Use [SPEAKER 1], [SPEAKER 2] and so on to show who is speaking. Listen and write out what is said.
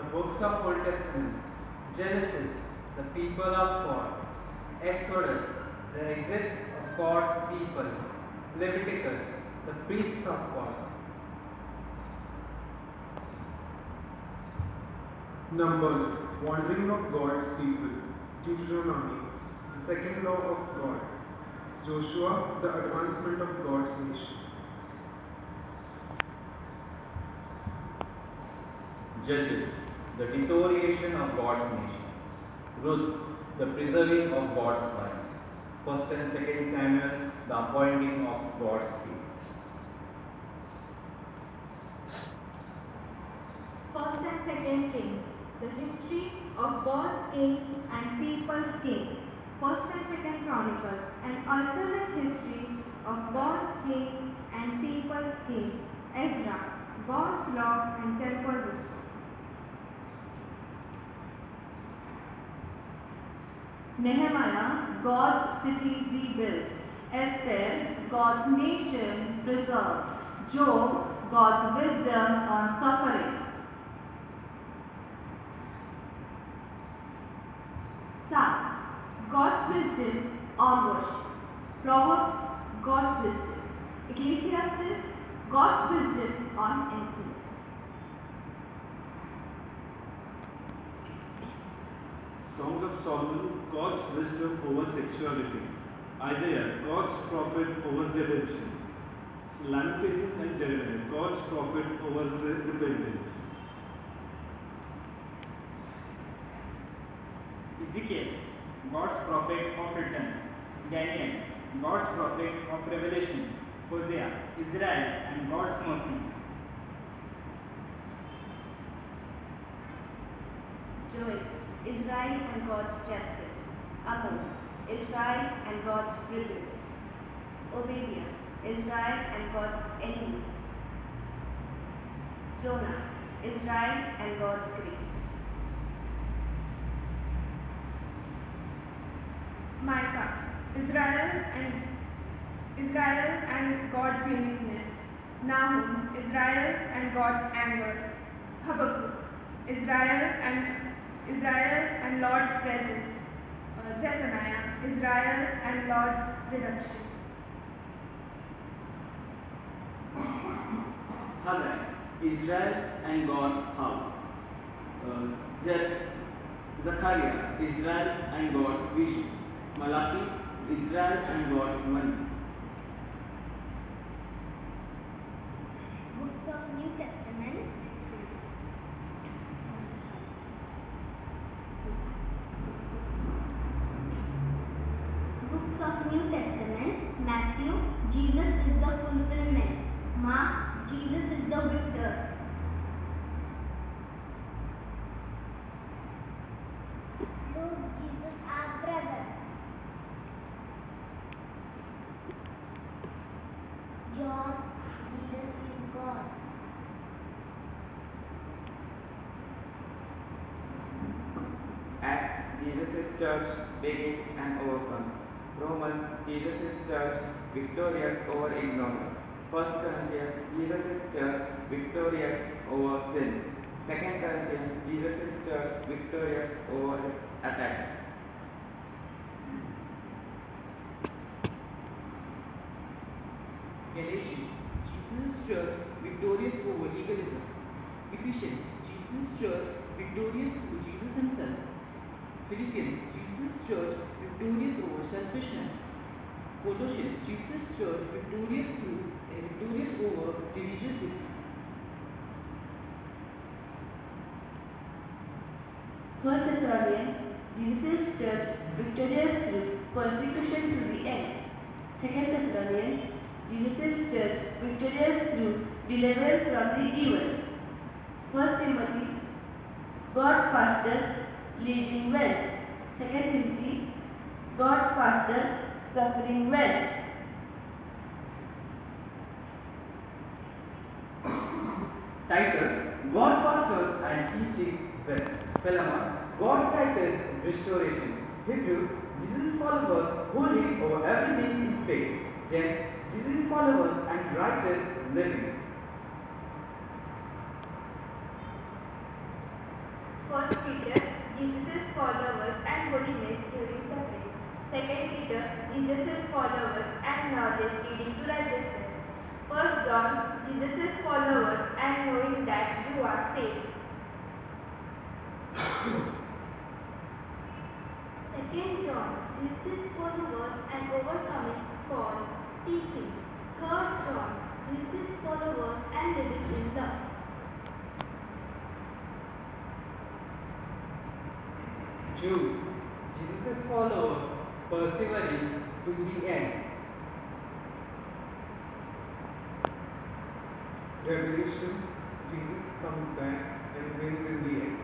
[SPEAKER 1] the books of Old Testament. Genesis, the people of God. Exodus, the exit of God's people. Leviticus, the priests of God.
[SPEAKER 2] Numbers, wandering of God's people. Deuteronomy, the second law of God. Joshua, the advancement of God's nation.
[SPEAKER 3] Judges, the deterioration of God's nation. Ruth, the preserving of God's life. 1st and 2nd Samuel, the appointing of God's king.
[SPEAKER 4] First and Second Kings, the history of God's king and people's king. First and Second Chronicles, an alternate history of God's king and people's king. Ezra, God's law and temple restored.
[SPEAKER 5] Nehemiah, God's city rebuilt. Esther, God's nation preserved. Job, God's wisdom on suffering. Psalms, God's wisdom on worship. Proverbs, God's wisdom. Ecclesiastes, God's wisdom on emptiness.
[SPEAKER 6] Songs of Solomon, God's wisdom over sexuality. Isaiah, God's prophet over redemption. Lamentations and Jeremiah, God's prophet over repentance.
[SPEAKER 7] Ezekiel, God's prophet of return. Daniel, God's prophet of revelation. Hosea, Israel and God's mercy.
[SPEAKER 4] Joel, Israel and God's justice. Amos, Israel and God's rebuke. Obadiah, Israel and God's enemy. Jonah, Israel and God's grace.
[SPEAKER 8] Micah, Israel and God's uniqueness. Nahum, Israel and God's anger. Habakkuk, Israel and Lord's presence. Zephaniah, Israel and Lord's redemption.
[SPEAKER 9] Haggai, Israel and God's house. Zechariah, Israel and God's vision. Malachi, Israel and God's money.
[SPEAKER 10] Books of New Testament. Books of New Testament. Matthew, Jesus is the fulfillment. Mark, Jesus is the victor. Luke, Jesus our brother. John, Jesus is God.
[SPEAKER 11] Acts, Jesus' church begins and overcomes. Romans, Jesus' church victorious over ignorance. 1 Corinthians, Jesus' church victorious over sin. 2 Corinthians, Jesus' church victorious over attacks.
[SPEAKER 12] Galatians, Jesus' church victorious over legalism. Ephesians, Jesus' church victorious through Jesus himself. Philippians, Jesus' church victorious over selfishness. Colossians, Jesus' church victorious over religious belief.
[SPEAKER 5] 1 Thessalonians, Jesus' church victorious through persecution to the end. 2 Thessalonians, Jesus' church victorious through deliverance from the evil. 1 Timothy, God's pastors leading well. 2 Timothy, God's pastor suffering well.
[SPEAKER 1] Titus, God's pastors and teaching well. Philemon, God's righteous restoration. Hebrews, Jesus' followers holy over everything in faith. James, Jesus' followers and righteous living.
[SPEAKER 13] First Peter, Jesus' followers and holiness during suffering. Second Peter, Jesus' followers and knowledge leading to righteousness. First John, Jesus' followers and knowing that you are saved.
[SPEAKER 4] Second John, Jesus' followers and overcoming false teachings. Third John, Jesus' followers and living in love.
[SPEAKER 1] Jude, Jesus' followers persevering to the end.
[SPEAKER 2] Revelation, Jesus comes back and wins in the end.